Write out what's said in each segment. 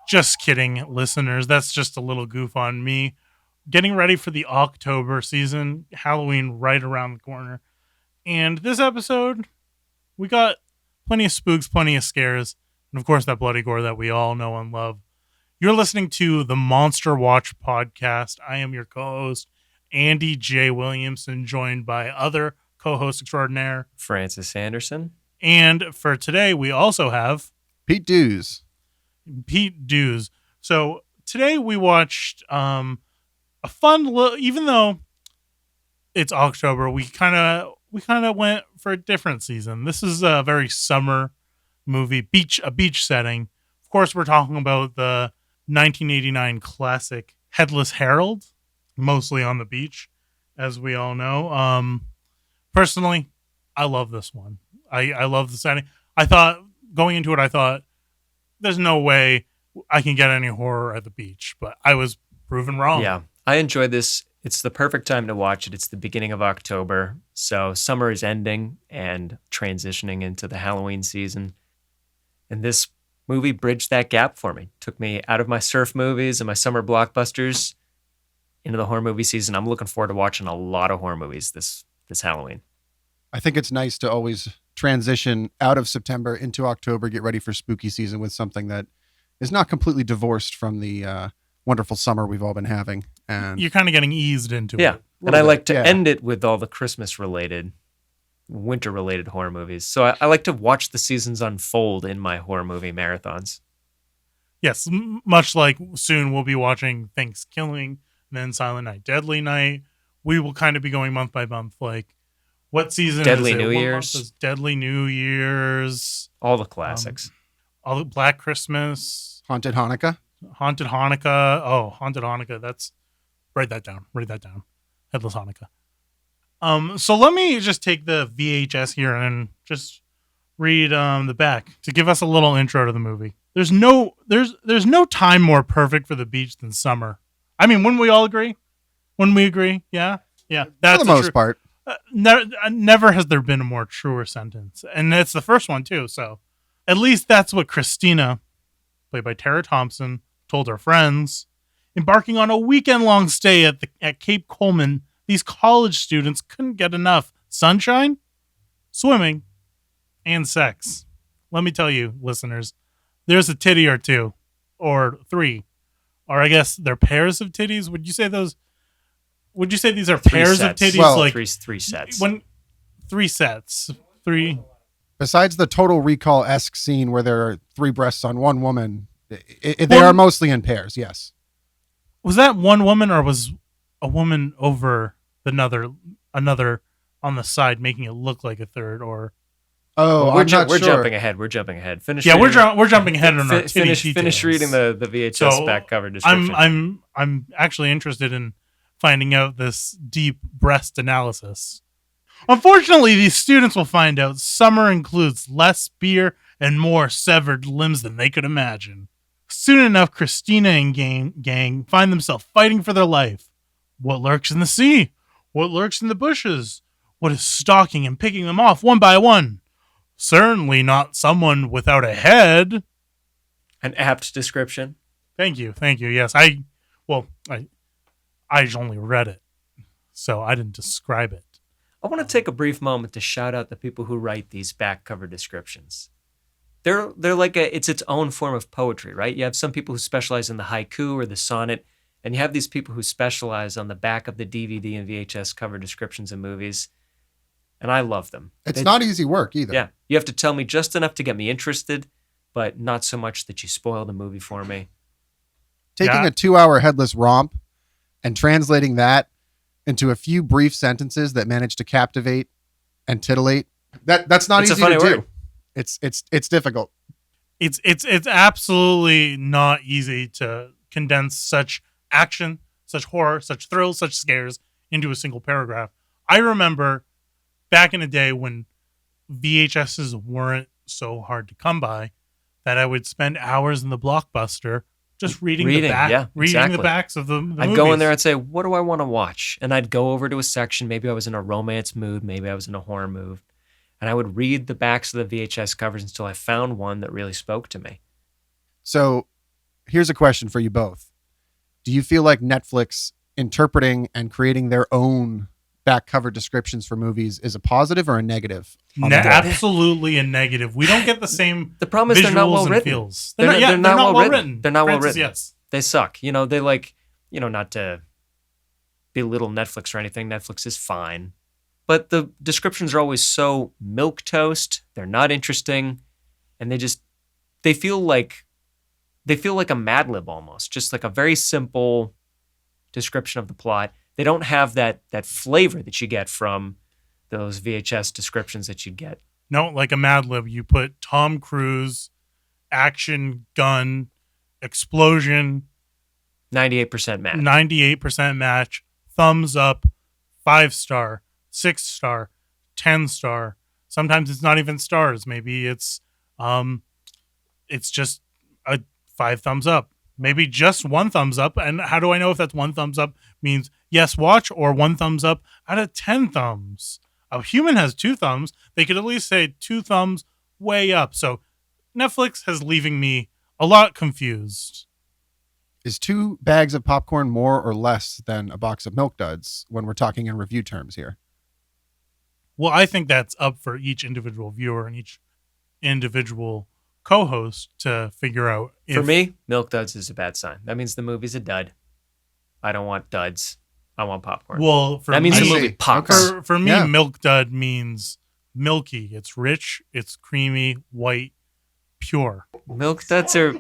Just kidding, listeners. That's just a little goof on me. Getting ready for the October season, Halloween right around the corner. And this episode, we got plenty of spooks, plenty of scares, and of course that bloody gore that we all know and love. You're listening to the Monster Watch podcast. I am your co-host, Andy J Williamson, joined by other co-host extraordinaire, Francis Anderson. And for today, we also have Pete Dews. So today we watched a fun even though it's October, we kind of went for a different season. This is a very summer movie, a beach setting. Of course, we're talking about the 1989 classic Headless Harold, mostly on the beach, as we all know. Personally, I love this one. I love the setting. I thought going into it, there's no way I can get any horror at the beach, but I was proven wrong. Yeah, I enjoyed this. It's the perfect time to watch it. It's the beginning of October, so summer is ending and transitioning into the Halloween season. And this movie bridged that gap for me. Took me out of my surf movies and my summer blockbusters into the horror movie season. I'm looking forward to watching a lot of horror movies this Halloween. I think it's nice to always transition out of September into October, get ready for spooky season with something that is not completely divorced from the wonderful summer we've all been having. And you're kind of getting eased into it. Yeah, and I like to end it with all the Christmas-related, winter-related horror movies. So I like to watch the seasons unfold in my horror movie marathons. Yes, much like soon we'll be watching Thanksgiving, then Silent Night, Deadly Night. We will kind of be going month by month, like what season Deadly is it? New What Years. month is Deadly New Year's. All the classics. All the Black Christmas. Haunted Hanukkah. Haunted Hanukkah. Oh, Haunted Hanukkah. Write that down. Headless Hanukkah. So let me just take the VHS here and just read the back to give us a little intro to the movie. There's no time more perfect for the beach than summer. I mean, wouldn't we all agree? Wouldn't we agree? Yeah. That's for the most part. Never has there been a more truer sentence, and it's the first one too. So, at least that's what Christina, played by Tara Thompson, told her friends. Embarking on a weekend-long stay at Cape Coleman, these college students couldn't get enough sunshine, swimming, and sex. Let me tell you, listeners, there's a titty or two, or three, or I guess they're pairs of titties. Would you say these are pairs of titties? Well, like three sets. Three sets. Three. Besides the Total Recall-esque scene where there are three breasts on one woman, they are mostly in pairs, yes. Was that one woman, or was a woman over another on the side, making it look like a third? Or we're jumping ahead. We're jumping ahead. We're jumping ahead on our titty details. Finish reading the VHS back cover description. I'm actually interested in finding out this deep breast analysis. Unfortunately, these students will find out summer includes less beer and more severed limbs than they could imagine. Soon enough, Christina and gang find themselves fighting for their life. What lurks in the sea? What lurks in the bushes? What is stalking and picking them off one by one? Certainly not someone without a head. An apt description. Thank you. Yes, I only read it, so I didn't describe it. I want to take a brief moment to shout out the people who write these back cover descriptions. They're like it's its own form of poetry, right? You have some people who specialize in the haiku or the sonnet, and you have these people who specialize on the back of the DVD and VHS cover descriptions of movies, and I love them. It's not easy work either. Yeah, you have to tell me just enough to get me interested, but not so much that you spoil the movie for me. Taking a 2-hour headless romp and translating that into a few brief sentences that manage to captivate and titillate, that's not easy to do. It's difficult. It's absolutely not easy to condense such action, such horror, such thrills, such scares into a single paragraph. I remember back in the day when VHSs weren't so hard to come by that I would spend hours in the Blockbuster just reading the backs of the movies. I'd go in there and say, what do I want to watch? And I'd go over to a section. Maybe I was in a romance mood. Maybe I was in a horror mood. And I would read the backs of the VHS covers until I found one that really spoke to me. So here's a question for you both. Do you feel like Netflix interpreting and creating their own back cover descriptions for movies is a positive or a negative? Absolutely a negative. We don't get the same. The problem is they're not well written. Feels. They're not well written. They're not well written. Yes, they suck. They like, not to belittle Netflix or anything. Netflix is fine, but the descriptions are always so milquetoast. They're not interesting, and they feel like a Mad Lib almost, just like a very simple description of the plot. They don't have that flavor that you get from those VHS descriptions that you'd get. No, like a Mad Lib, you put Tom Cruise, action, gun, explosion, 98% match. 98% match, thumbs up, 5-star, 6-star, 10-star. Sometimes it's not even stars. Maybe it's just a 5 thumbs up. Maybe just 1 thumbs up. And how do I know if that's 1 thumbs up means yes, watch, or 1 thumbs up out of 10 thumbs? A human has 2 thumbs. They could at least say 2 thumbs way up. So Netflix has leaving me a lot confused. Is 2 bags of popcorn more or less than a box of Milk Duds when we're talking in review terms here? Well, I think that's up for each individual viewer and each individual co-host to figure out. For me, Milk Duds is a bad sign. That means the movie's a dud. I don't want duds. I want popcorn. Well, that means the movie pops. For me, Milk Dud means milky. It's rich. It's creamy, white, pure. Milk Duds are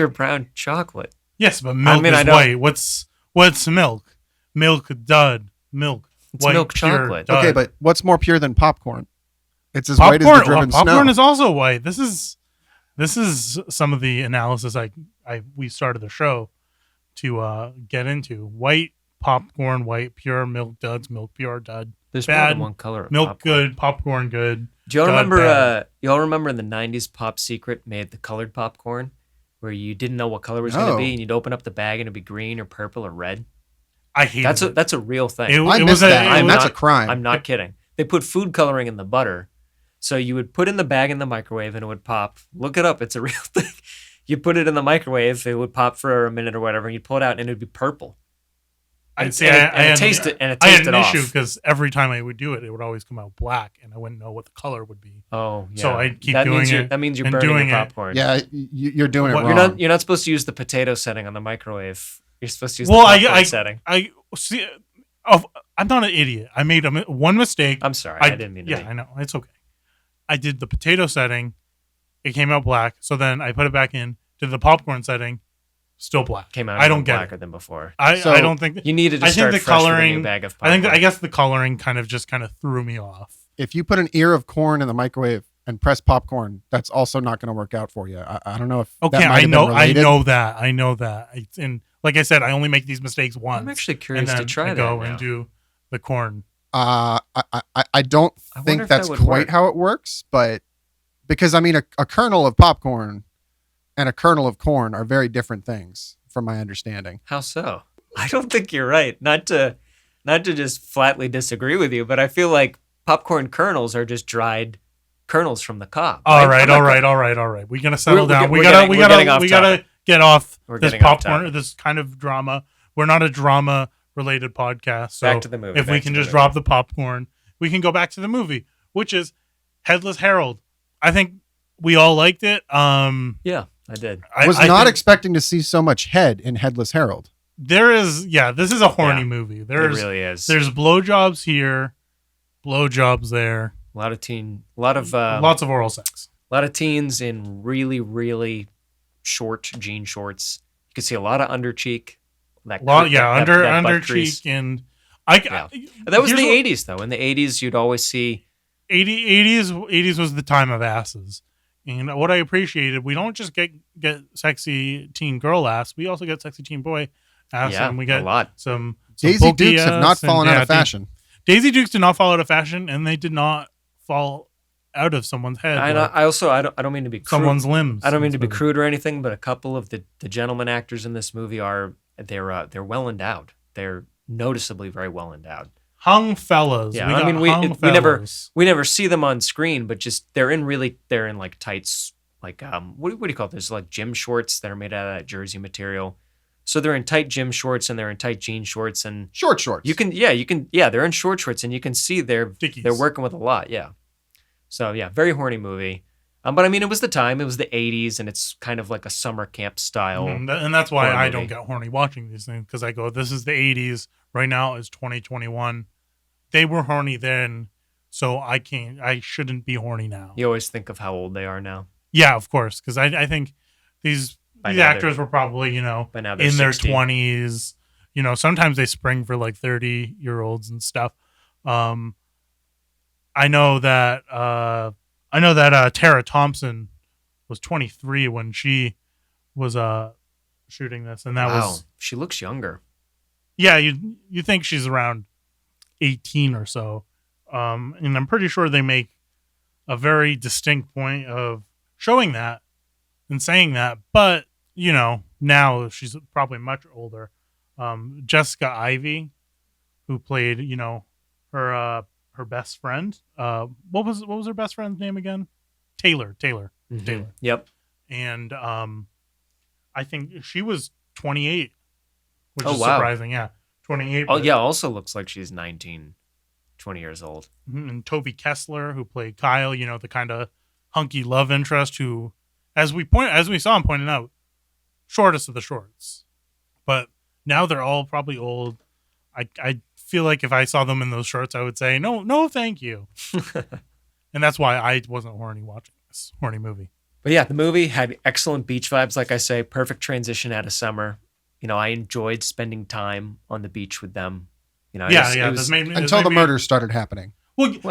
brown chocolate. Yes, but milk is white. What's milk? Milk Dud. Milk. It's white, milk chocolate. Okay, but what's more pure than popcorn? It's as white as the driven snow. Popcorn is also white. This is some of the analysis we started the show to get into. White popcorn, white pure Milk Duds, milk pure dud. There's bad, more than one color of milk popcorn. Good, popcorn good. Do y'all remember? Y'all remember in the '90s, Pop Secret made the colored popcorn, where you didn't know what color it was going to be, and you'd open up the bag and it'd be green or purple or red. I hate it. That's a real thing. That's a crime. I'm not kidding. They put food coloring in the butter, so you would put in the bag in the microwave and it would pop. Look it up; it's a real thing. You put it in the microwave, it would pop for a minute or whatever, and you'd pull it out and it would be purple. I'd say it tasted off. I had an issue because every time I would do it, it would always come out black, and I wouldn't know what the color would be. Oh, yeah. So I'd keep doing it. That means you're burning your popcorn. Yeah, you're doing it wrong. You're not supposed to use the potato setting on the microwave. You're supposed to use the popcorn setting. I see. I'm not an idiot. I made one mistake. I'm sorry. I didn't mean to. Yeah, I know. It's okay. I did the potato setting. It came out black. So then I put it back in. Did the popcorn setting. Still black. Came out. I don't blacker get it. than before. I don't think you needed to start fresh with a new bag of popcorn. I guess the coloring kind of threw me off. If you put an ear of corn in the microwave and press popcorn, that's also not going to work out for you. I don't know if that might have been related. I know that. And like I said, I only make these mistakes once. I'm actually curious and to try that. Go and do the corn. I don't think that's quite how it works, but because I mean a kernel of popcorn and a kernel of corn are very different things, from my understanding. How so? I don't think you're right. Not to just flatly disagree with you, but I feel like popcorn kernels are just dried kernels from the cob. All right. We're gonna settle down. We gotta get off this popcorn, this kind of drama. We're not a drama related podcast. So back to the movie. If we can just drop the popcorn, we can go back to the movie, which is Headless Harold. I think we all liked it. Yeah. I did. I was not expecting to see so much head in Headless Harold. This is a horny movie. It really is. There's blowjobs here, blowjobs there. Lots of oral sex. A lot of teens in really, really short jean shorts. You can see a lot of under cheek. Under cheek, and that was the 80s though. In the 80s, you'd always see 80s was the time of asses. And what I appreciated, we don't just get sexy teen girl ass, we also get sexy teen boy ass. Yeah, and we get a lot. Some Daisy Dukes have not fallen out of fashion. Daisy Dukes did not fall out of fashion, and they did not fall out of someone's head. I don't mean to be crude. Someone's limbs. I don't mean to be crude or anything, but a couple of the gentleman actors in this movie they're well endowed. They're noticeably very well endowed. Hung fellas. Yeah, we never see them on screen, but just they're in like tight like what do you call it? There's like gym shorts that are made out of that jersey material. So they're in tight gym shorts and they're in tight jean shorts and short shorts. They're in short shorts and you can see they're Dickies. working with a lot. Yeah. So yeah, very horny movie. But I mean, it was the time. It was the 80s, and it's kind of like a summer camp style. And that's why I movie. don't get horny watching these things, because I go, this is the 80s. Right now is 2021. They were horny then, so I shouldn't be horny now. You always think of how old they are now. Yeah, of course, because I think these actors were probably, in their 60. 20s. Sometimes they spring for like 30-year-olds and stuff. I know that Tara Thompson was 23 when she was shooting this, and she looks younger. Yeah, you think she's around 18 or so, and I'm pretty sure they make a very distinct point of showing that and saying that, but now she's probably much older. Jessica Ivy, who played her best friend. What was her best friend's name again? Taylor. Mm-hmm. Taylor. Yep. And I think she was 28, which is wow. surprising. Yeah, 28. Oh yeah, also looks like she's 19, 20 years old. And Toby Kessler, who played Kyle, the kind of hunky love interest who, as we saw him pointing out, shortest of the shorts. But now they're all probably old. I feel like if I saw them in those shorts, I would say, no, thank you. And that's why I wasn't horny watching this horny movie. But yeah, the movie had excellent beach vibes. Like I say, perfect transition out of summer. I enjoyed spending time on the beach with them. Until the murders started happening. Everything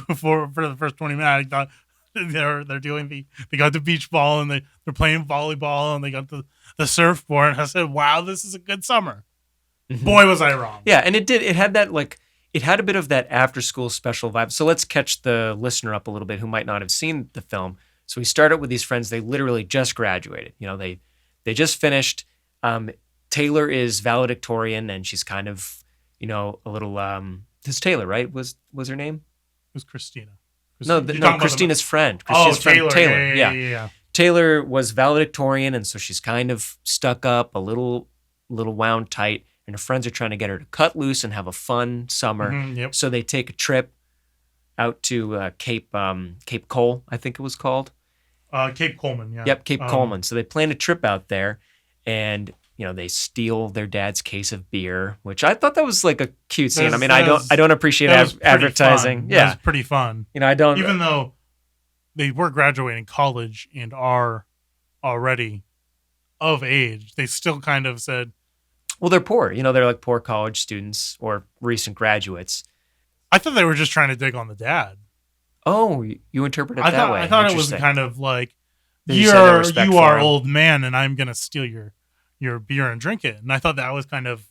before, for the first 20 minutes, I thought they're doing they got the beach ball and they're playing volleyball and they got the surfboard. And I said, wow, this is a good summer. Mm-hmm. Boy, was I wrong. Yeah, and it had that it had a bit of that after school special vibe. So let's catch the listener up a little bit who might not have seen the film. So we started with these friends. They literally just graduated. They just finished. Taylor is valedictorian, and she's kind of, a little. This Taylor, right? Was her name? It was Christina. Christina's friend. Taylor. Taylor. Yeah. Taylor was valedictorian, and so she's kind of stuck up, a little wound tight, and her friends are trying to get her to cut loose and have a fun summer. Mm-hmm, yep. So they take a trip out to Cape Cole, I think it was called. Cape Coleman, yeah. Yep, Cape Coleman. So they plan a trip out there, and they steal their dad's case of beer, which I thought that was like a cute scene. I mean, I don't appreciate advertising. Fun. Yeah, that was pretty fun. I don't. Even though they were graduating college and are already of age, they still kind of said, well, they're poor. They're like poor college students or recent graduates. I thought they were just trying to dig on the dad. Oh, you interpret it that way. I thought it was kind of like, you are old man, and I'm gonna steal your beer and drink it. And I thought that was kind of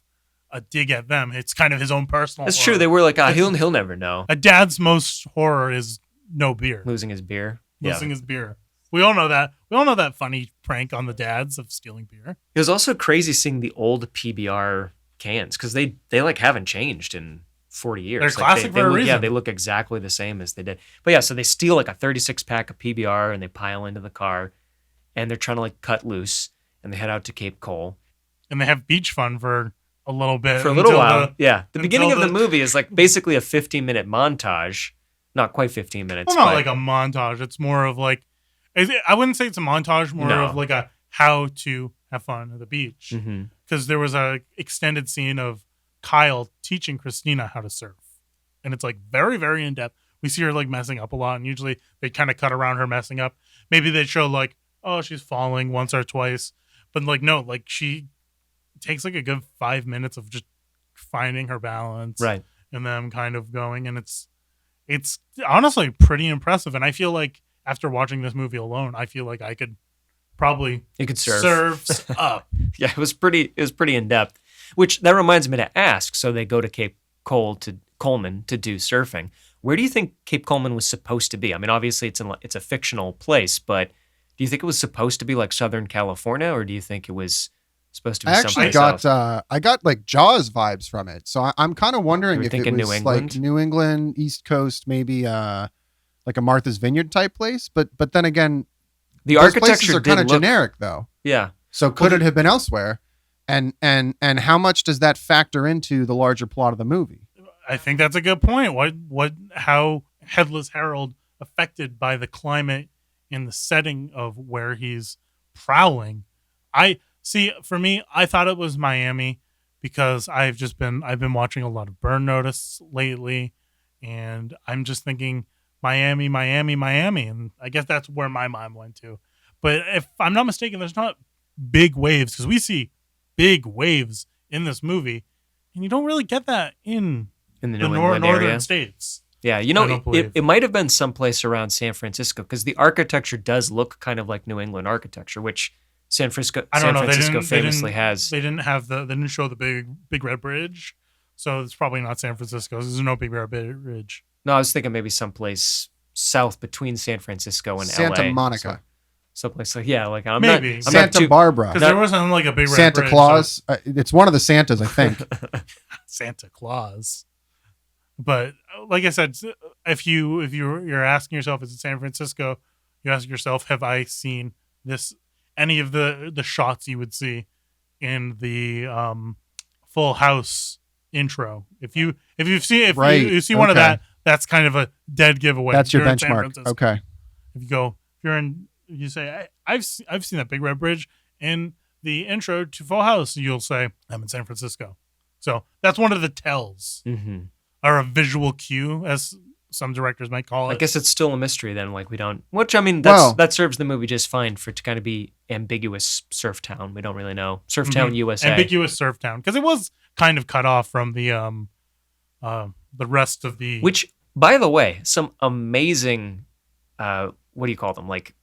a dig at them. It's kind of his own personal. That's true. They were like, he'll never know. A dad's most horror is no beer, losing his beer. His beer. We all know that. We all know that funny prank on the dads of stealing beer. It was also crazy seeing the old PBR cans because they haven't changed in 40 years. They're classic for a reason. Yeah, they look exactly the same as they did. But yeah, so they steal like a 36 pack of PBR and they pile into the car, and they're trying to cut loose, and they head out to Cape Cole. And they have beach fun for a little bit. For a little while, yeah. The beginning of the movie is basically a 15-minute montage. Not quite 15 minutes. Well, not like a montage. It's more of I wouldn't say it's a montage, more of like a how to have fun at the beach. Because there was a extended scene of Kyle teaching Christina how to surf. And it's very, very in depth. We see her messing up a lot, and usually they kind of cut around her messing up. Maybe they show oh, she's falling once or twice. But no, she takes a good 5 minutes of just finding her balance. Right. And them kind of going. And it's honestly pretty impressive. And I feel like after watching this movie alone, I feel like I could probably surf up. Yeah, it was pretty in depth. Which that reminds me to ask. So they go to Cape Coleman to do surfing. Where do you think Cape Coleman was supposed to be? I mean, obviously it's a fictional place, but do you think it was supposed to be like Southern California, or do you think it was supposed to be someplace else? I got Jaws vibes from it. So I'm kind of wondering if it was New England? New England, East Coast, maybe like a Martha's Vineyard type place. But then again, The those architecture places are kind of generic though. Yeah. So could it have been elsewhere? And how much does that factor into the larger plot of the movie? I think that's a good point. How Headless Harold affected by the climate in the setting of where he's prowling. For me, I thought it was Miami because I've been watching a lot of Burn Notice lately, and I'm just thinking Miami, and I guess that's where my mind went to. But if I'm not mistaken, there's not big waves, because we see big waves in this movie, and you don't really get that in the the northern northern states. Yeah, it might have been someplace around San Francisco, because the architecture does look kind of like New England architecture, which San Francisco famously has. They didn't show the big red bridge, so it's probably not San Francisco. There's no big red bridge. No, I was thinking maybe someplace south between San Francisco and Santa LA. Monica. Someplace like, yeah, like I'm Maybe. not Santa Barbara. Because there wasn't like a big red Santa bridge. Claus. It's one of the Santas, I think. Santa Claus. But like I said, if you're asking yourself, is it San Francisco? You ask yourself, have I seen any of the shots you would see in the Full House intro? If you see one of that, that's kind of a dead giveaway. That's your benchmark. Okay. You say, I've seen that big red bridge in the intro to Full House, you'll say, I'm in San Francisco. So that's one of the tells, or a visual cue, as some directors might call it. I guess it's still a mystery then. Like we don't, which I mean, that serves the movie just fine for it to kind of be ambiguous surf town. We don't really know surf town USA. Ambiguous surf town, because it was kind of cut off from the rest of the. Which, by the way, some amazing. What do you call them? Like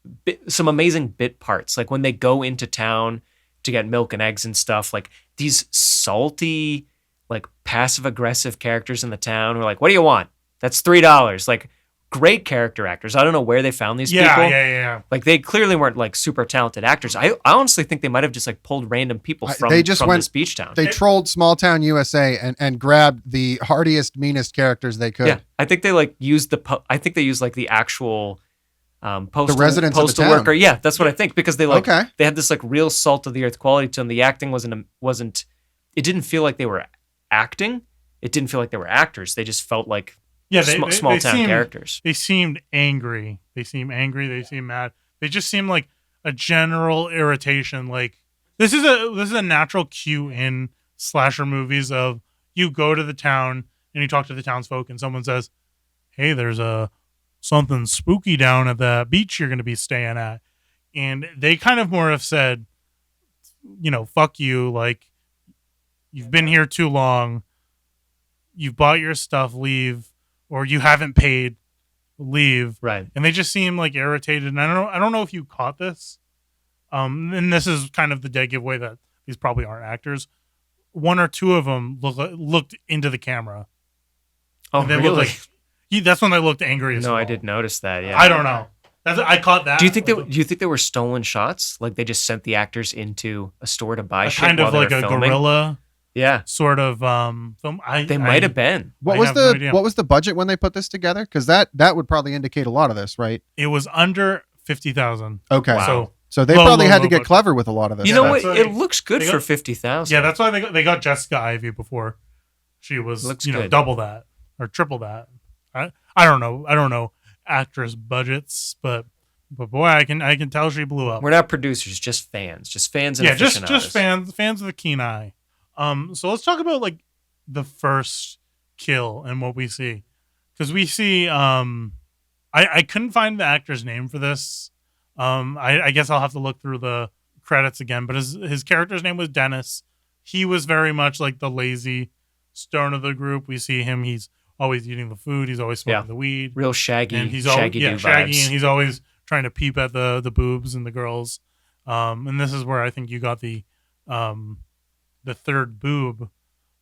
some amazing bit parts. Like when they go into town to get milk and eggs and stuff, like these salty, like passive aggressive characters in the town who are like, what do you want? That's $3. Like great character actors. I don't know where they found these people. Yeah. Like they clearly weren't like super talented actors. I honestly think they might have just like pulled random people from this beach town. They trolled Small Town USA and grabbed the hardiest, meanest characters they could. Yeah, I think they like used like the actual the residents of the postal town. worker. Yeah, that's what I think, because they they had this like real salt of the earth quality to them. The acting wasn't. It didn't feel like they were acting. It didn't feel like they were actors. They just felt like small town characters. They seemed angry. They seemed mad. They just seemed like a general irritation. Like this is a natural cue in slasher movies of you go to the town and you talk to the townsfolk and someone says, "Hey, there's something spooky down at the beach you're going to be staying at," and they kind of more have said, fuck you, like you've been here too long, you've bought your stuff, leave, or you haven't paid, leave. Right. And they just seem like irritated. And I don't know if you caught this. And this is kind of the dead giveaway that these probably aren't actors. One or two of them looked into the camera. Oh, really? That's when they looked angry as well. No, I did notice that. Yeah. I don't know. I caught that. Do you think they were stolen shots? Like they just sent the actors into a store to buy shit kind of while like they were a filming? guerrilla, sort of film. They might have been. What was the budget when they put this together? Because that would probably indicate a lot of this, right? It was under $50,000. Okay, wow. So they probably had to get clever with a lot of this. You know what? It looks good for $50,000. Yeah, that's why they got Jessica Ivy before she was double that or triple that. I don't know actress budgets, but boy, I can tell she blew up. We're not producers, just fans, and aficionados. just fans with a keen eye. So let's talk about like the first kill and what we see, because we see I couldn't find the actor's name for this. I guess I'll have to look through the credits again, but his character's name was Dennis. He was very much like the lazy stone of the group. We see him, he's always eating the food, he's always smoking the weed, real shaggy, and he's shaggy, and he's always trying to peep at the boobs and the girls. And this is where I think you got the third boob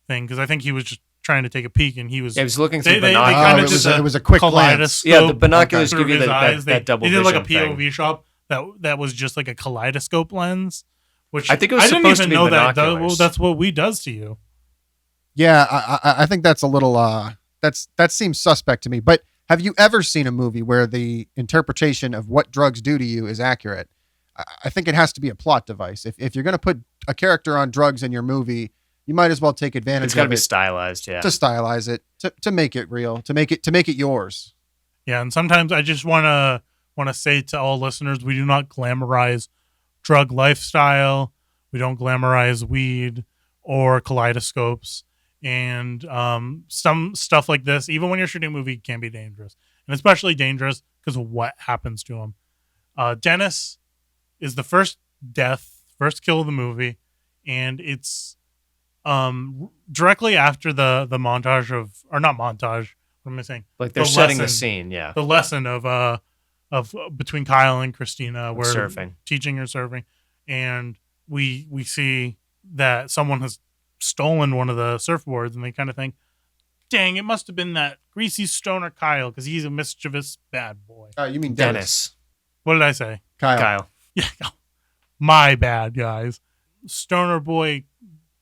thing, because I think he was just trying to take a peek, and he was looking through binoculars. It was a quick kaleidoscope. Yeah, the binoculars give you that double vision. They did like a POV shop that was just like a kaleidoscope lens, which I think it was supposed to be binoculars. That's what weed does to you. Yeah, I think that's a little that seems suspect to me. But have you ever seen a movie where the interpretation of what drugs do to you is accurate? I think it has to be a plot device. If you're going to put a character on drugs in your movie, you might as well take advantage of it. It's got to be stylized, yeah. To stylize it, to make it real, to make it yours. Yeah, and sometimes I just want to say to all listeners, we do not glamorize drug lifestyle. We don't glamorize weed or kaleidoscopes. And some stuff like this, even when you're shooting a movie, can be dangerous. And especially dangerous because of what happens to him. Dennis is the first kill of the movie. And it's directly after the montage of, or not montage, what am I saying? Like they're setting the scene, yeah. The lesson of between Kyle and Christina, where surfing, teaching her surfing, and we see that someone has stolen one of the surfboards, and they kind of think, "Dang, it must have been that greasy stoner Kyle, because he's a mischievous bad boy." Oh, you mean Dennis? What did I say? Kyle. Yeah, my bad, guys. Stoner boy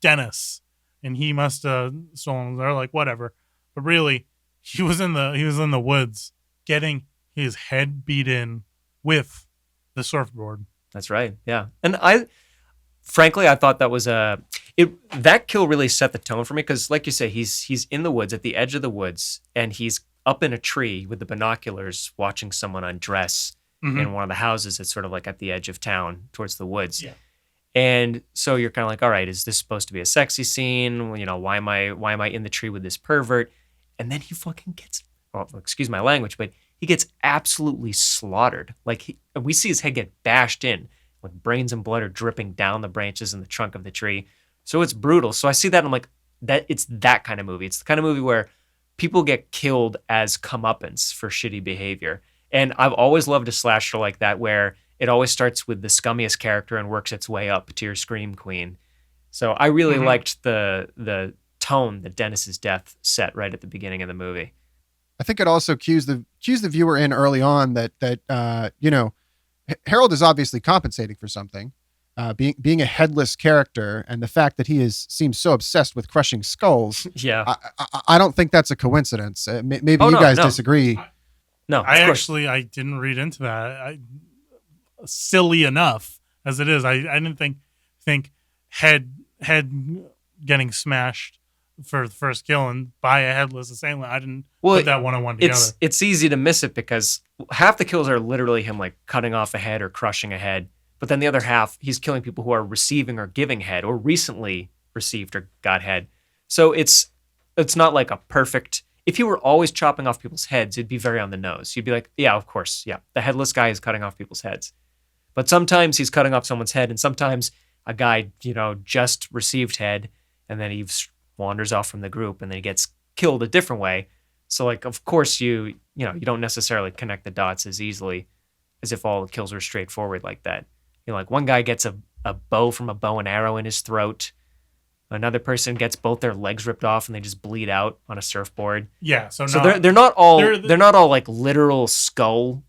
Dennis, and he must have stolen. They're like, whatever, but really, he was in the woods getting his head beat in with the surfboard. That's right. Yeah. And frankly, I thought that was that kill really set the tone for me. Cause like you say, he's in the woods at the edge of the woods, and he's up in a tree with the binoculars watching someone undress in one of the houses that's sort of like at the edge of town towards the woods. Yeah. And so you're kind of like, all right, is this supposed to be a sexy scene? You know, why am I in the tree with this pervert? And then he fucking gets, well, excuse my language, but he gets absolutely slaughtered. Like we see his head get bashed in, like brains and blood are dripping down the branches in the trunk of the tree. So it's brutal. So I see that and I'm like, it's that kind of movie. It's the kind of movie where people get killed as comeuppance for shitty behavior. And I've always loved a slasher like that, where it always starts with the scummiest character and works its way up to your scream queen. So I really liked the tone that Dennis's death set right at the beginning of the movie. I think it also cues the viewer in early on that you know, Harold is obviously compensating for something, being a headless character, and the fact that he seems so obsessed with crushing skulls. Yeah, I don't think that's a coincidence. Maybe you guys disagree. No, I didn't read into that. Silly enough as it is, I didn't think head getting smashed for the first kill and by a headless assailant. I didn't put that one-on-one together. It's easy to miss it because half the kills are literally him like cutting off a head or crushing a head, but then the other half he's killing people who are receiving or giving head or recently received or got head. So it's not like a perfect. If you were always chopping off people's heads, it'd be very on the nose. You'd be like, yeah, of course, yeah, the headless guy is cutting off people's heads. But sometimes he's cutting off someone's head, and sometimes a guy, just received head, and then he wanders off from the group, and then he gets killed a different way. So, like, of course, you don't necessarily connect the dots as easily as if all the kills were straightforward like that. Like one guy gets a bow from a bow and arrow in his throat. Another person gets both their legs ripped off and they just bleed out on a surfboard. Yeah, so they're not all like literal skull,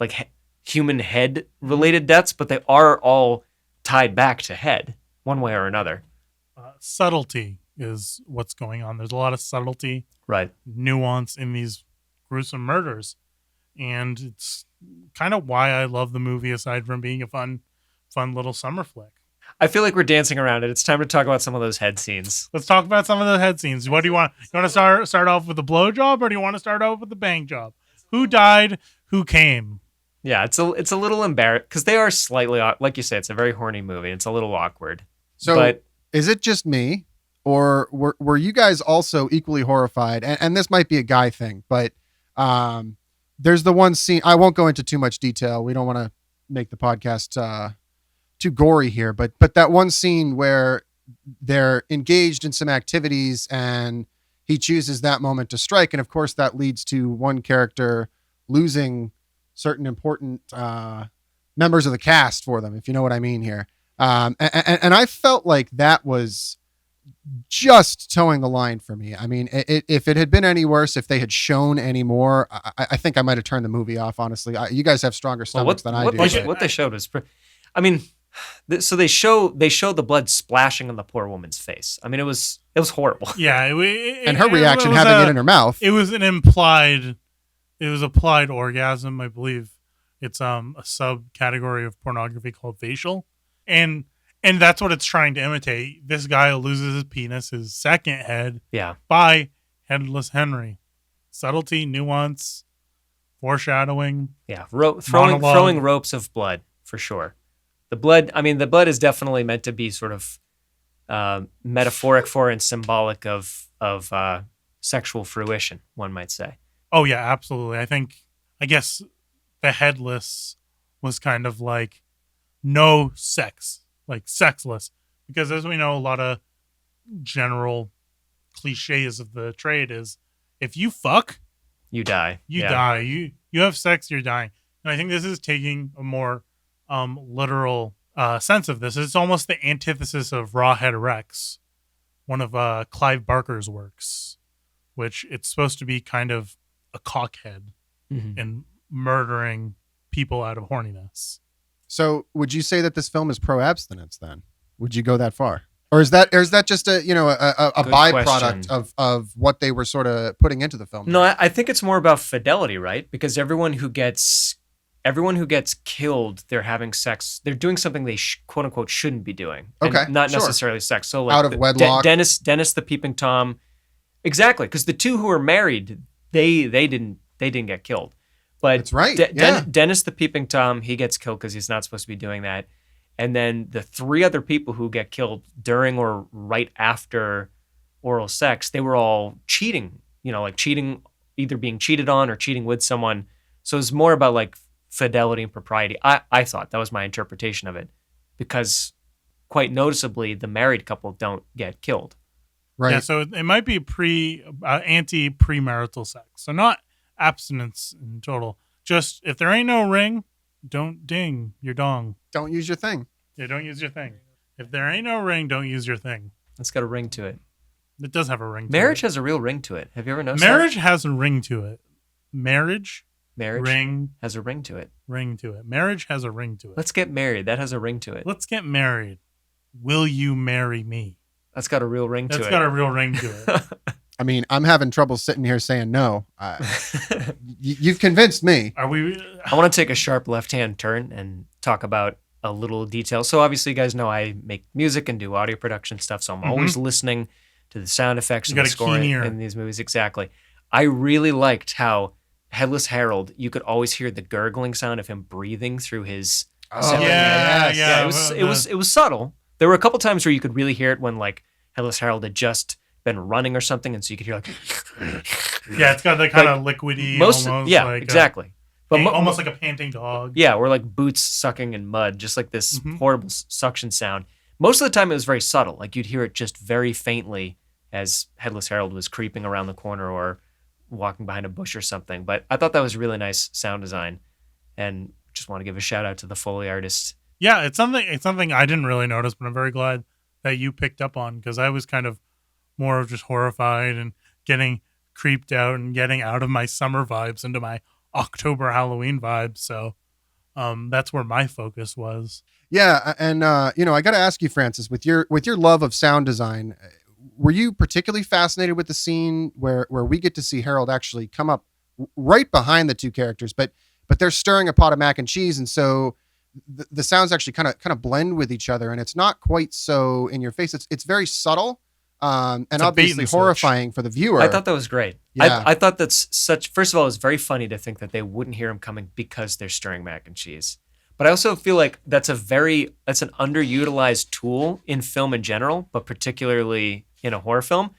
like human head related deaths, but they are all tied back to head one way or another. Subtlety is what's going on. There's a lot of subtlety, right? Nuance in these gruesome murders, and it's kind of why I love the movie. Aside from being a fun little summer flick. I feel like we're dancing around it. It's time to talk about some of those head scenes. Let's talk about some of the head scenes. What do you want? You want to start off with the blow job, or do you want to start off with the bang job? Who died? Who came? Yeah, it's a little embarrassing because they are slightly, like you say, it's a very horny movie. It's a little awkward. So is it just me, or were you guys also equally horrified? And this might be a guy thing, but there's the one scene. I won't go into too much detail. We don't want to make the podcast too gory here, but that one scene where they're engaged in some activities and he chooses that moment to strike, and of course that leads to one character losing certain important members of the cast for them, if you know what I mean here. And I felt like that was just towing the line for me. I mean, if it had been any worse, if they had shown any more, I think I might have turned the movie off, honestly. You guys have stronger stomachs than I do. What they showed was, I mean, so they show the blood splashing on the poor woman's face. I mean, it was horrible. Yeah, and her reaction having it in her mouth. It was an implied it was applied orgasm, I believe. It's a subcategory of pornography called facial, and that's what it's trying to imitate. This guy loses his penis, his second head, by Headless Henry. Subtlety, nuance, foreshadowing. Yeah, throwing ropes of blood for sure. The blood is definitely meant to be sort of metaphoric for and symbolic of sexual fruition, one might say. Oh yeah, absolutely. I guess the headless was kind of like no sex, like sexless, because as we know, a lot of general cliches of the trade is if you fuck, you die. You die. You have sex, you're dying. And I think this is taking a more literal sense of this. It's almost the antithesis of Rawhead Rex, one of Clive Barker's works, which it's supposed to be kind of a cockhead and murdering people out of horniness. So would you say that this film is pro-abstinence then? Would you go that far? Or is that just a byproduct of what they were sort of putting into the film? No, I think it's more about fidelity, right? Because everyone who gets killed, they're having sex. They're doing something they quote unquote shouldn't be doing. Okay, not necessarily sex. So like out of wedlock. Dennis the Peeping Tom, exactly. Because the two who were married, they didn't get killed. But that's right. Dennis the Peeping Tom, he gets killed because he's not supposed to be doing that. And then the three other people who get killed during or right after oral sex, they were all cheating, like cheating, either being cheated on or cheating with someone. So it's more about like fidelity and propriety. I thought that was my interpretation of it, because quite noticeably, the married couple don't get killed. Right. Yeah, so it might be anti-premarital sex. So not abstinence in total. Just if there ain't no ring, don't ding your dong. Don't use your thing. Yeah, don't use your thing. If there ain't no ring, don't use your thing. It's got a ring to it. It does have a ring to Marriage it. has a real ring to it. Have you ever noticed Marriage that? has a ring to it. Marriage ring has a ring to it. Ring to it. Marriage has a ring to it. Let's get married. That has a ring to it. Let's get married. Will you marry me? That's got a real ring to it. That's got a real ring to it. I mean, I'm having trouble sitting here saying no. You've convinced me. Are we? I want to take a sharp left-hand turn and talk about a little detail. So obviously, you guys know I make music and do audio production stuff, so I'm always listening to the sound effects and the score in these movies. Exactly. I really liked how Headless Harold, you could always hear the gurgling sound of him breathing through his. Yeah. It was subtle. There were a couple times where you could really hear it when like Headless Harold had just been running or something, and so you could hear like. Yeah, it's got that kind of liquidy. Almost, exactly. But almost like a panting dog. Yeah, or like boots sucking in mud, just like this horrible suction sound. Most of the time, it was very subtle. Like you'd hear it just very faintly as Headless Harold was creeping around the corner or walking behind a bush or something. But I thought that was really nice sound design, and just want to give a shout out to the Foley artist. Yeah, it's something I didn't really notice, but I'm very glad that you picked up on, because I was kind of more of just horrified and getting creeped out and getting out of my summer vibes into my October Halloween vibes. So that's where my focus was. Yeah, and I got to ask you, Francis, with your love of sound design, were you particularly fascinated with the scene where we get to see Harold actually come up right behind the two characters, but they're stirring a pot of mac and cheese, and so the sounds actually kind of blend with each other, and it's not quite so in your face. It's very subtle, and obviously horrifying for the viewer. I thought that was great. Yeah. I thought that's such. First of all, it's very funny to think that they wouldn't hear him coming because they're stirring mac and cheese. But I also feel like that's an underutilized tool in film in general, but particularly in a horror film,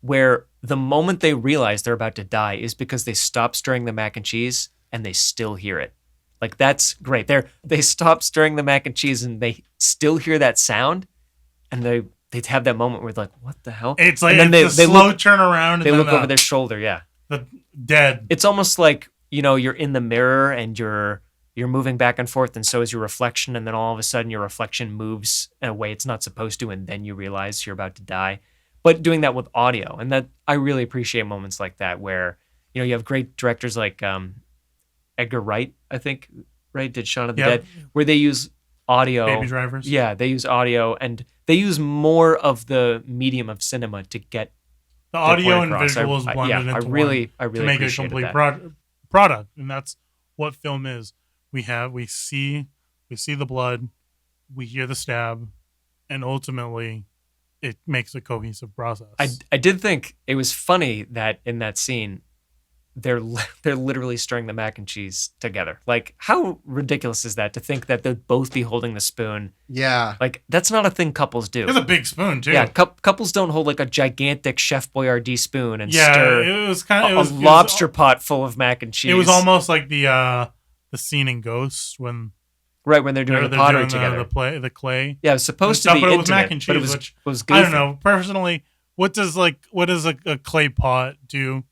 where the moment they realize they're about to die is because they stop stirring the mac and cheese and they still hear it. Like, that's great. They stop stirring the mac and cheese and they still hear that sound, and they have that moment where they're like, what the hell? It's like they slow turn around. They look over their shoulder, yeah. The dead. It's almost like, you're in the mirror and you're moving back and forth, and so is your reflection, and then all of a sudden your reflection moves in a way it's not supposed to, and then you realize you're about to die. But doing that with audio, and that I really appreciate moments like that where, you have great directors like Edgar Wright, I think, right? Did Shaun of the Dead, where they use audio. Baby Drivers. Yeah, they use audio, and they use more of the medium of cinema to get the audio and visuals blended into I really to make a complete product, and that's what film is. We see the blood, we hear the stab, and ultimately it makes a cohesive process. I did think it was funny that in that scene they're literally stirring the mac and cheese together. Like, how ridiculous is that to think that they'd both be holding the spoon? Yeah. Like, that's not a thing couples do. It's a big spoon too. Yeah, couples don't hold like a gigantic Chef Boyardee spoon and Yeah, stir it was kind of a lobster pot full of mac and cheese. It was almost like the scene in Ghost when they're doing the pottery together. The clay. Yeah, it was supposed to be intimate, mac and cheese, but it was goofy. I don't know. Personally, what does a clay pot do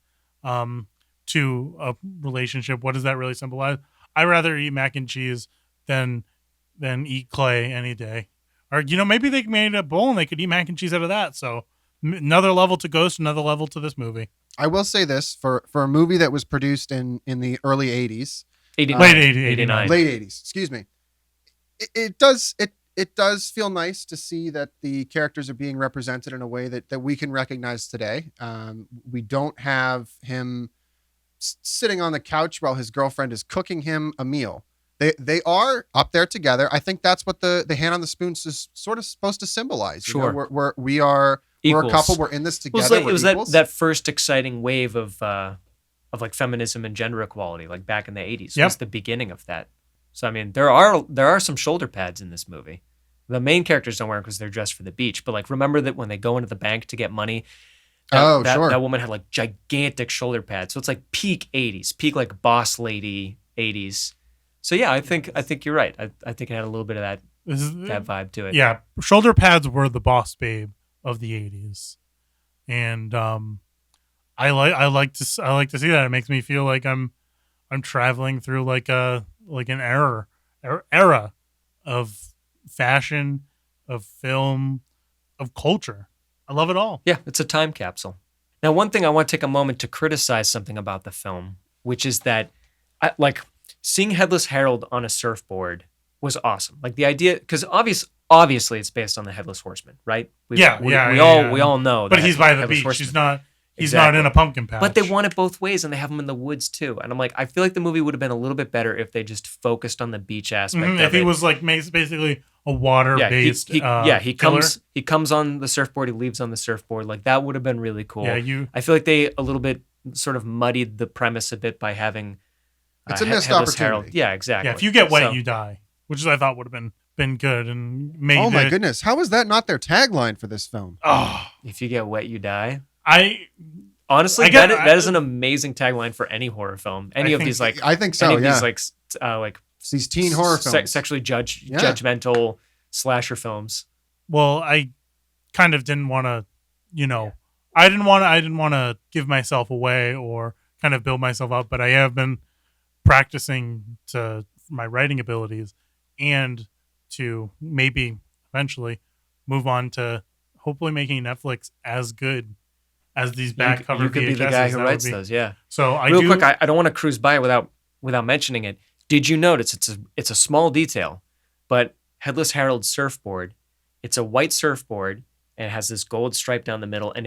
to a relationship? What does that really symbolize? I'd rather eat mac and cheese than eat clay any day. Or maybe they made a bowl and they could eat mac and cheese out of that. So another level to Ghost, another level to this movie. I will say this for a movie that was produced in the early 80s. 89. Late 89. Late 80s, excuse me. It does feel nice to see that the characters are being represented in a way that we can recognize today. We don't have him sitting on the couch while his girlfriend is cooking him a meal. They are up there together. I think that's what the hand on the spoon is sort of supposed to symbolize. Sure. We're a couple. We're in this together. It was that first exciting wave of like feminism and gender equality, like back in the 80s. Yep. Was the beginning of that. So I mean, there are some shoulder pads in this movie. The main characters don't wear them because they're dressed for the beach. But like, remember that when they go into the bank to get money, sure, that woman had like gigantic shoulder pads. So it's like peak 80s, peak like boss lady 80s. So yeah, I think you're right. I think it had a little bit of that vibe to it. Yeah, shoulder pads were the boss babe of the 80s, and I like to see that. It makes me feel like I'm traveling through like an era of fashion, of film, of culture. I love it all. Yeah, it's a time capsule. Now, one thing I want to take a moment to criticize something about the film, which is that seeing Headless Harold on a surfboard was awesome. Like the idea, because obviously it's based on the Headless Horseman, right? We all know. But he's by the Headless beach. Horseman. He's not in a pumpkin patch. But they want it both ways, and they have him in the woods too. And I'm like, I feel like the movie would have been a little bit better if they just focused on the beach aspect. Mm-hmm. If he was like basically a water-based, he comes on the surfboard. He leaves on the surfboard. Like that would have been really cool. Yeah, I feel like they a little bit sort of muddied the premise a bit by having. It's a missed opportunity. Harold. Yeah, exactly. Yeah, if you get wet, you die, which I thought would have been good and made. Oh my goodness, how is that not their tagline for this film? Oh, if you get wet, you die. Honestly, that is an amazing tagline for any horror film. I think so. These teen horror films, sexually judgmental slasher films. Well, I kind of didn't want to, I didn't want to give myself away or kind of build myself up, but I have been practicing to my writing abilities and to maybe eventually move on to hopefully making Netflix as good as these back cover VHSs. You could be the guy who writes those, yeah. So quick, I don't want to cruise by without mentioning it. Did you notice it's a small detail, but Headless Harold's surfboard, it's a white surfboard and it has this gold stripe down the middle. And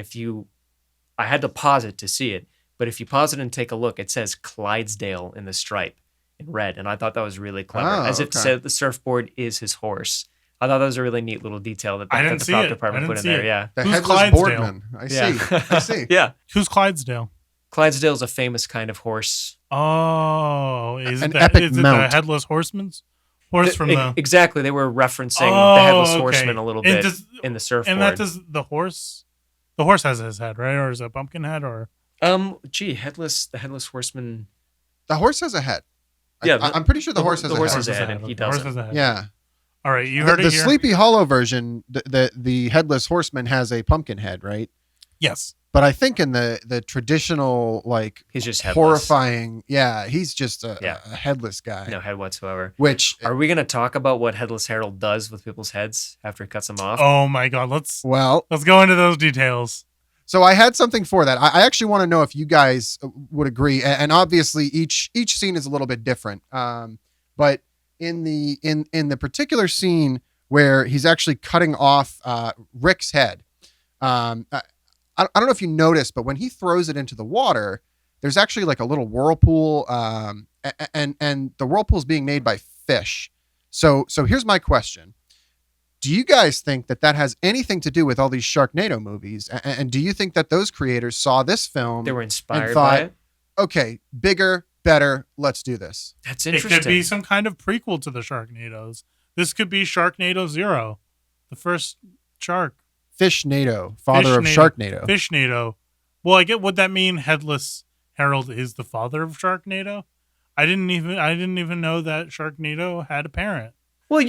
I had to pause it to see it, but if you pause it and take a look, it says Clydesdale in the stripe in red, and I thought that was really clever, if it said the surfboard is his horse. I thought that was a really neat little detail that the prop department put in there. Yeah, the Headless Boardman. I see. Yeah, who's Clydesdale? Clydesdale's a famous kind of horse. Oh, is it epic the Headless Horseman's horse from the? Exactly, they were referencing the Headless Horseman a little bit in the surfboard. And that does the horse. The horse has his head, right? Or is it a pumpkin head? Or the Headless Horseman. The horse has a head. Yeah, I'm pretty sure the horse has a head, and he doesn't. Yeah. All right, you heard it here. The here. Sleepy Hollow version, the Headless Horseman has a pumpkin head, right? Yes. But I think in the traditional, like, he's just headless. Horrifying, he's just a headless guy. No head whatsoever. Which are we going to talk about what Headless Harold does with people's heads after he cuts them off? Oh my God, let's go into those details. So I had something for that. I actually want to know if you guys would agree, and obviously each scene is a little bit different. But in the particular scene where he's actually cutting off Rick's head, I don't know if you noticed, but when he throws it into the water, there's actually like a little whirlpool, and the whirlpool is being made by fish. So here's my question. Do you guys think that has anything to do with all these Sharknado movies? And do you think that those creators saw this film, they were inspired and thought, by it? okay, bigger, better, let's do this? That's interesting. It could be some kind of prequel to the Sharknadoes. This could be Sharknado Zero, the first shark. Fishnado, father of Sharknado. Fishnado. Well, I get what that mean. Headless Harold is the father of Sharknado. I didn't even know that Sharknado had a parent. Well,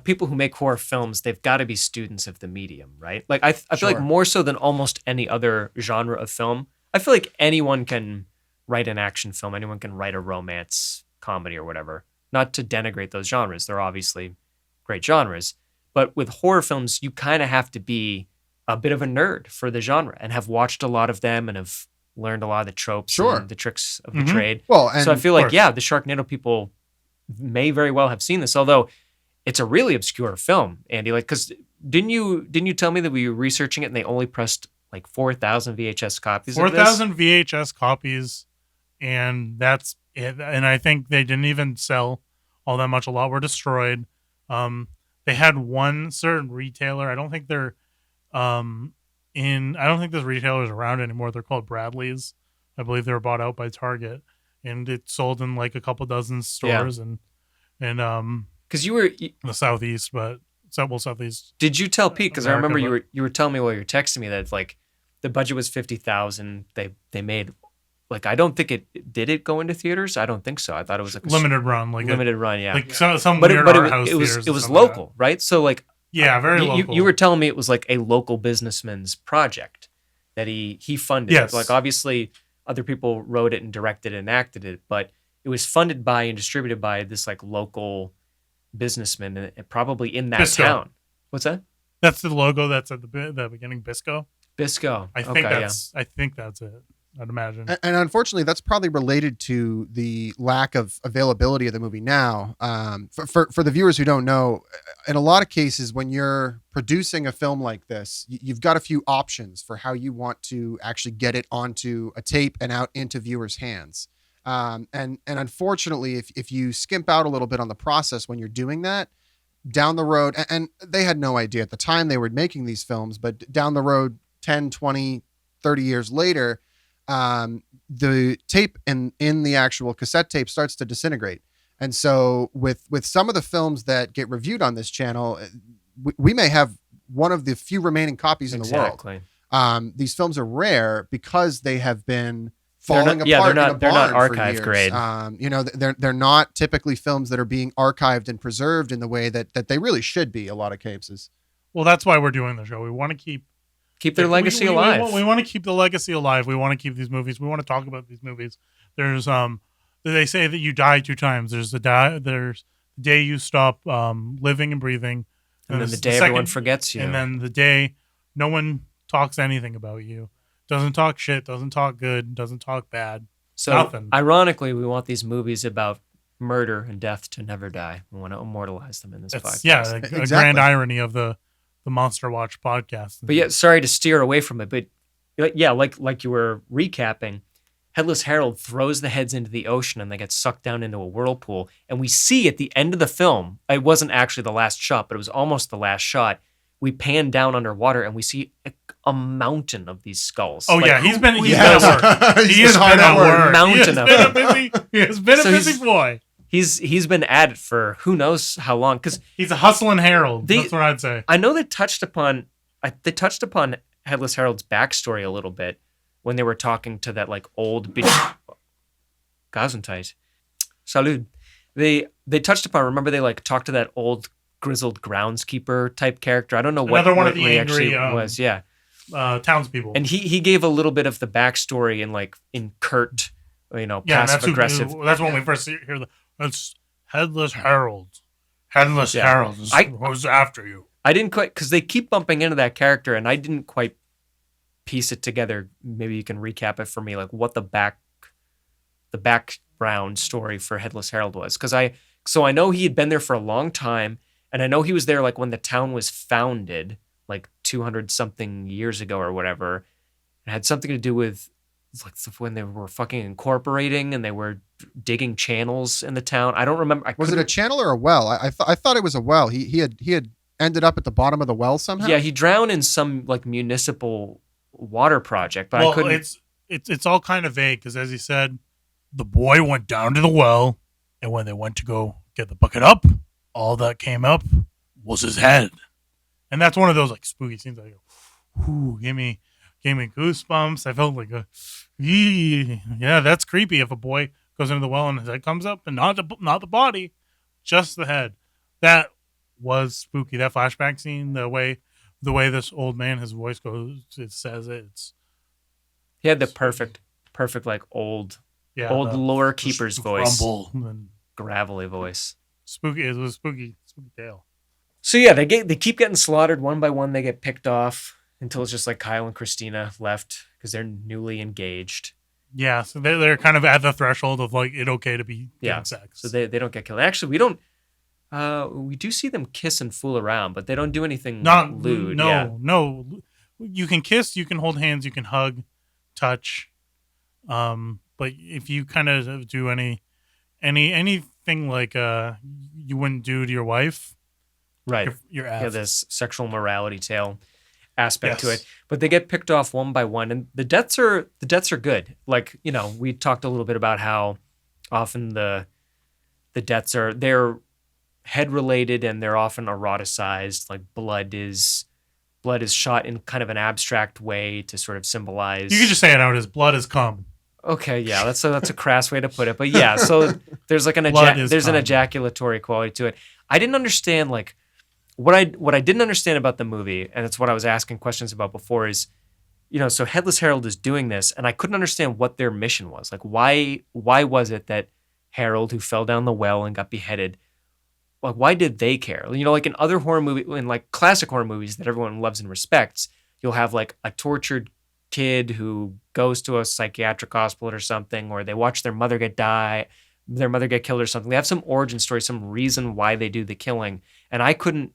people who make horror films, they've got to be students of the medium, right? Like I feel like more so than almost any other genre of film, I feel like anyone can write an action film, anyone can write a romance comedy or whatever. Not to denigrate those genres, they're obviously great genres. But with horror films, you kind of have to be a bit of a nerd for the genre and have watched a lot of them and have learned a lot of the tropes and the tricks of the trade. Well, so I feel like, the Sharknado people may very well have seen this, although it's a really obscure film, Andy. Like, because didn't you tell me that we were researching it and they only pressed like 4,000 VHS copies? 4,000 VHS copies, and that's it. And I think they didn't even sell all that much. A lot were destroyed. They had one certain retailer. I don't think they're I don't think this retailer is around anymore. They're called Bradley's. I believe they were bought out by Target, and it sold in like a couple dozen stores and because you were in the southeast, but southeast. Did you tell Pete? Because I remember America, you were telling me while you were texting me that like the budget was $50,000. They made like I don't think it go into theaters. I don't think so. I thought it was like a limited run, yeah. Like some weird art house theaters. It was local, right? So like very local. You were telling me it was like a local businessman's project that he funded. Yes. Like obviously other people wrote it and directed it and acted it, but it was funded by and distributed by this like local businessman and probably in that Bisco. town. What's that? That's the logo that's at the beginning. Bisco. I think that's it. I'd imagine. And unfortunately, that's probably related to the lack of availability of the movie now. For the viewers who don't know, in a lot of cases, when you're producing a film like this, you've got a few options for how you want to actually get it onto a tape and out into viewers' hands. And unfortunately, if you skimp out a little bit on the process when you're doing that, down the road, and they had no idea at the time they were making these films, but down the road, 10, 20, 30 years later, the tape in the actual cassette tape starts to disintegrate. And so with some of the films that get reviewed on this channel, we may have one of the few remaining copies in the world. These films are rare because they have been falling apart. They're not archive grade. They're not typically films that are being archived and preserved in the way that they really should be. A lot of cases. Well, that's why we're doing the show. We want to keep their legacy alive. We want to keep the legacy alive. We want to keep these movies. We want to talk about these movies. There's they say that you die 2 times. There's the day you stop living and breathing, and then the day everyone forgets you, and then the day no one talks anything about you. Doesn't talk shit, doesn't talk good, doesn't talk bad. So nothing. Ironically, we want these movies about murder and death to never die. We want to immortalize them in this podcast. Yeah, a grand irony of the Monster Watch podcast. But yeah, sorry to steer away from it, but yeah, like you were recapping, Headless Harold throws the heads into the ocean and they get sucked down into a whirlpool. And we see at the end of the film, it wasn't actually the last shot, but it was almost the last shot. We pan down underwater and we see a mountain of these skulls. Oh, like, he's been at work. He has been at work. Mountain of them. He has been a busy boy. He's been at it for who knows how long. Because he's a hustling Harold. That's what I'd say. I know they touched upon Headless Harold's backstory a little bit when they were talking to that like old Gesundheit. Salud. They touched upon. Remember they like talked to that old grizzled groundskeeper type character. I don't know what one of the angry was. Yeah. Townspeople. And he gave a little bit of the backstory in curt, passive aggressive. That's when we first hear that's Headless Harold. Headless Harold was after you. I didn't quite, because they keep bumping into that character, and I didn't quite piece it together. Maybe you can recap it for me, like what the background story for Headless Harold was. So I know he had been there for a long time, and I know he was there like when the town was founded, like 200 something years ago or whatever. It had something to do with It's like when they were fucking incorporating and they were digging channels in the town. I don't remember. Was it a channel or a well? I thought it was a well. He had ended up at the bottom of the well somehow. Yeah, he drowned in some like municipal water project, but well, I couldn't. It's all kind of vague because, as he said, the boy went down to the well, and when they went to go get the bucket up, all that came up was his head, and that's one of those like spooky scenes. I go, "Ooh, gave me goosebumps." I felt like yeah, that's creepy. If a boy goes into the well and his head comes up, and not the body, just the head, that was spooky. That flashback scene, the way this old man, his voice goes, it says it. He had the perfect like old lore keeper's voice, and gravelly voice. Spooky. It was spooky tale. So yeah, they keep getting slaughtered one by one. They get picked off until it's just like Kyle and Christina left because they're newly engaged. Yeah, so they're kind of at the threshold of like it okay to be having sex. So they don't get killed. Actually, we don't. We do see them kiss and fool around, but they don't do anything lewd. No. You can kiss, you can hold hands, you can hug, touch. But if you kind of do anything like you wouldn't do to your wife, right? You're this sexual morality tale aspect to it. But they get picked off one by one, and the deaths are good. Like, you know, we talked a little bit about how often the deaths they're head related and they're often eroticized. Like blood is shot in kind of an abstract way to sort of symbolize. You can just say it out as blood is cum. Okay, yeah, that's a crass way to put it, but yeah. So there's like an ejaculatory quality to it. I didn't understand like what I didn't understand about the movie, and it's what I was asking questions about before. Is, you know, so Headless Harold is doing this, and I couldn't understand what their mission was. Like, why was it that Harold, who fell down the well and got beheaded, like, why did they care? You know, like in other horror movies, in like classic horror movies that everyone loves and respects, you'll have like a tortured kid who goes to a psychiatric hospital or something, or they watch their mother get killed or something. They have some origin story, some reason why they do the killing, and I couldn't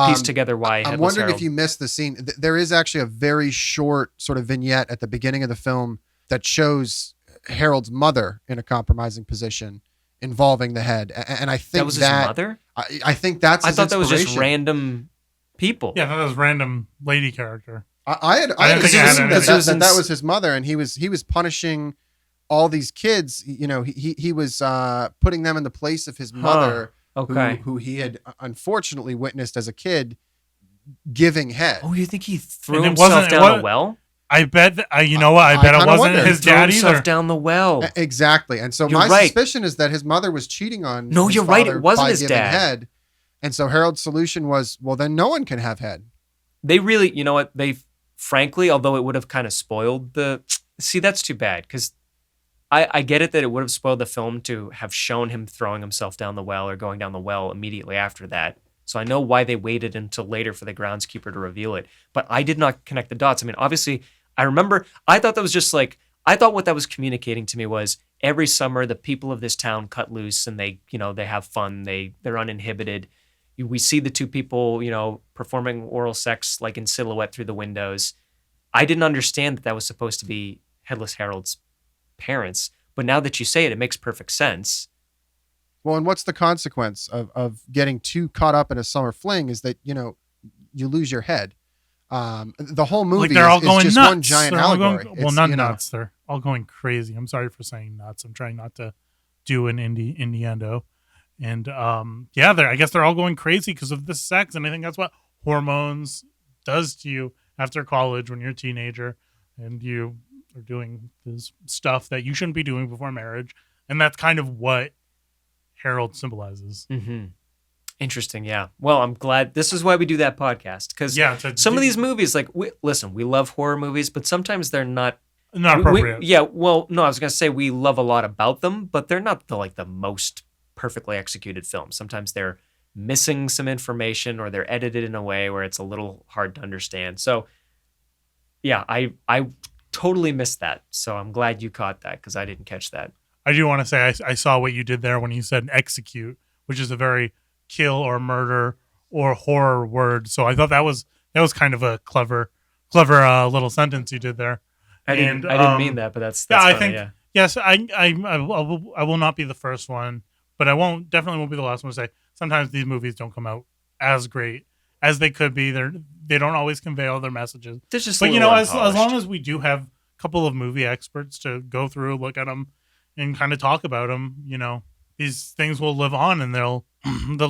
piece together why. I'm wondering if you missed the scene. There is actually a very short sort of vignette at the beginning of the film that shows Harold's mother in a compromising position involving the head, and I think that was his mother. I think that's. I thought that was just random people. Yeah, that was random lady character. I had assumed that was his mother, and he was punishing all these kids. You know, he was putting them in the place of his mother, who he had unfortunately witnessed as a kid giving head. Oh, you think he threw himself down a well? I bet you know what? I bet it wasn't his dad either. Down the well. Exactly, and so my suspicion is that his mother was cheating on. No, you're right. It wasn't his dad. Head, and so Harold's solution was, well, then no one can have head. They really, you know what? Frankly, although it would have kind of spoiled that's too bad, because I get it that it would have spoiled the film to have shown him throwing himself down the well or going down the well immediately after that. So I know why they waited until later for the groundskeeper to reveal it. But I did not connect the dots. I mean, obviously, I thought that was just like, I thought what that was communicating to me was every summer the people of this town cut loose and they have fun. They're uninhibited. We see the two people, you know, performing oral sex like in silhouette through the windows. I didn't understand that was supposed to be Headless Harold's parents. But now that you say it, it makes perfect sense. Well, and what's the consequence of getting too caught up in a summer fling is that, you know, you lose your head. The whole movie they're all going just nuts. one giant allegory. Not nuts. They're all going crazy. I'm sorry for saying nuts. I'm trying not to do an innuendo. And I guess they're all going crazy because of the sex, and I think that's what hormones does to you after college when you're a teenager and you are doing this stuff that you shouldn't be doing before marriage, and that's kind of what Harold symbolizes. Mm-hmm. Interesting, yeah. Well, I'm glad this is why we do that podcast, because some of these movies, like, we love horror movies, but sometimes they're not appropriate. I was gonna say we love a lot about them, but they're not the most perfectly executed film. Sometimes they're missing some information or they're edited in a way where it's a little hard to understand. So yeah, I totally missed that. So I'm glad you caught that because I didn't catch that. I do want to say I saw what you did there when you said execute, which is a very kill or murder or horror word. So I thought that was kind of a clever little sentence you did there. I didn't mean that, but that's I funny, think yeah. yes, I will not be the first one, but I definitely won't be the last one to say sometimes these movies don't come out as great as they could be. They don't always convey all their messages. They're just but as unpolished. long as we do have a couple of movie experts to go through, look at them, and kind of talk about them, these things will live on and they'll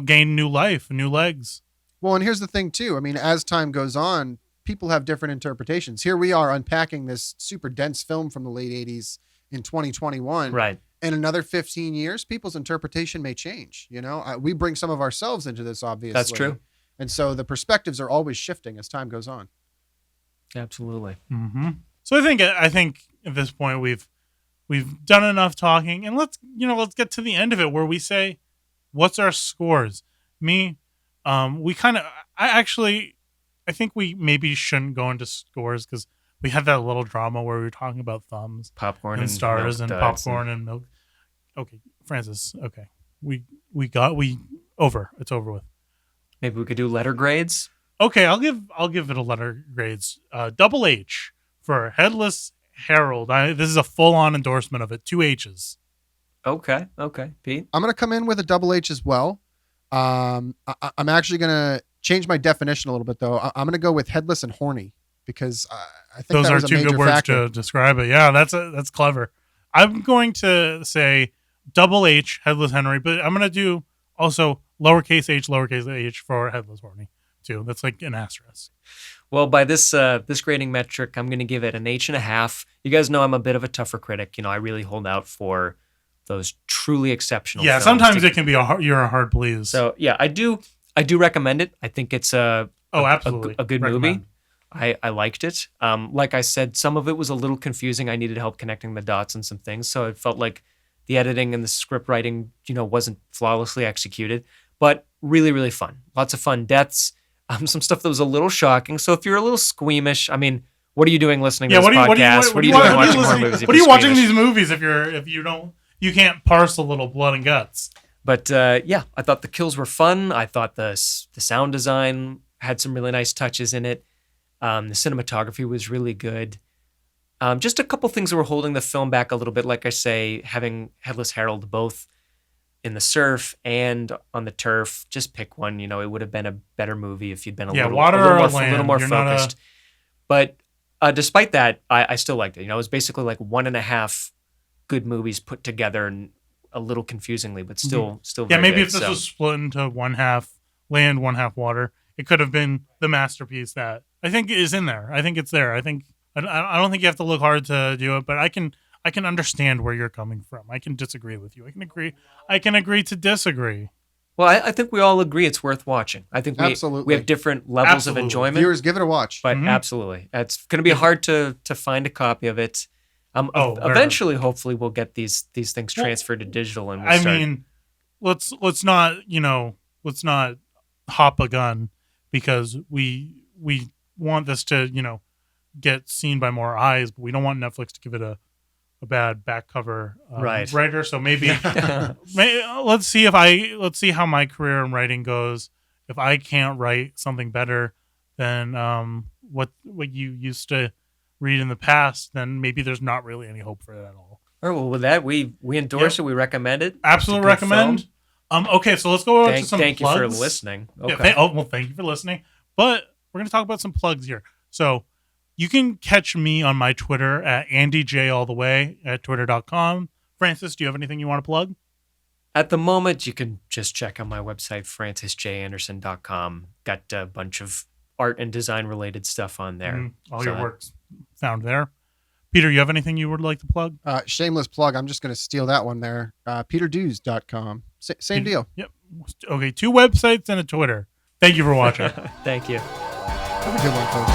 gain new life, new legs. Well, and here's the thing too. I mean, as time goes on, people have different interpretations. Here we are unpacking this super dense film from the late 80s in 2021. Right. In another 15 years, people's interpretation may change. We bring some of ourselves into this, obviously. That's true. And so the perspectives are always shifting as time goes on. Absolutely. Mm-hmm. So I think at this point we've done enough talking, and let's get to the end of it where we say, what's our scores? I think we maybe shouldn't go into scores because we had that little drama where we were talking about thumbs, popcorn and stars, and popcorn and milk. Okay, Francis. Okay, it's over with. Maybe we could do letter grades. Okay, I'll give it a letter grades. Double H for Headless Harold. This is a full-on endorsement of it. 2 H's. Okay, Pete. I'm gonna come in with a double H as well. I'm actually gonna change my definition a little bit though. I'm gonna go with headless and horny because I think those that are was a two major good words factor. to describe it. Yeah, that's clever. I'm going to say double H Headless Henry, but I'm gonna do also lowercase h for Headless Horny too. That's like an asterisk. Well, by this grading metric, I'm going to give it an H.5. You guys know I'm a bit of a tougher critic. I really hold out for those truly exceptional. Yeah, films sometimes it can be you're a hard please. So yeah, I do recommend it. I think it's absolutely a good movie. I liked it. Like I said, some of it was a little confusing. I needed help connecting the dots on some things, so it felt like the editing and the script writing, wasn't flawlessly executed, but really, really fun. Lots of fun deaths. Some stuff that was a little shocking. So if you're a little squeamish, what are you doing listening to this podcast? What are you doing watching more movies? What are you watching these movies if you can't parse a little blood and guts? But I thought the kills were fun. I thought the sound design had some really nice touches in it. The cinematography was really good. Just a couple things that were holding the film back a little bit. Like I say, having Headless Harold both in the surf and on the turf, just pick one. It would have been a better movie if you'd been a little more focused. But despite that, I still liked it. It was basically like 1.5 good movies put together, and a little confusingly, but still very maybe good, if this was split into 1/2 land, 1/2 water, it could have been the masterpiece that I think is in there. I think it's there. I don't think you have to look hard to do it, but I can understand where you're coming from. I can disagree with you. I can agree to disagree. Well, I think we all agree it's worth watching. I think we have different levels of enjoyment. Viewers, give it a watch. But absolutely. It's going to be hard to find a copy of it. Eventually, hopefully, we'll get these things transferred to digital. And let's not hop a gun because we want this to, get seen by more eyes, but we don't want Netflix to give it a bad back cover writer. So maybe let's see how my career in writing goes. If I can't write something better than what you used to read in the past, then maybe there's not really any hope for it at all. All right, well, with that, we endorse it. We recommend it. Absolutely recommend. Okay, so let's go to some Thank plugs. you for listening. Okay. Thank you for listening. But we're going to talk about some plugs here. So you can catch me on my Twitter at AndyJAllTheWay at twitter.com. Francis, do you have anything you want to plug? At the moment, you can just check out my website, francisjanderson.com. Got a bunch of art and design related stuff on there. All your work's found there. Peter, you have anything you would like to plug? Shameless plug. I'm just going to steal that one there. PeterDews.com. Same deal. Yep. Okay, 2 websites and a Twitter. Thank you for watching. Thank you. Have a good one, folks.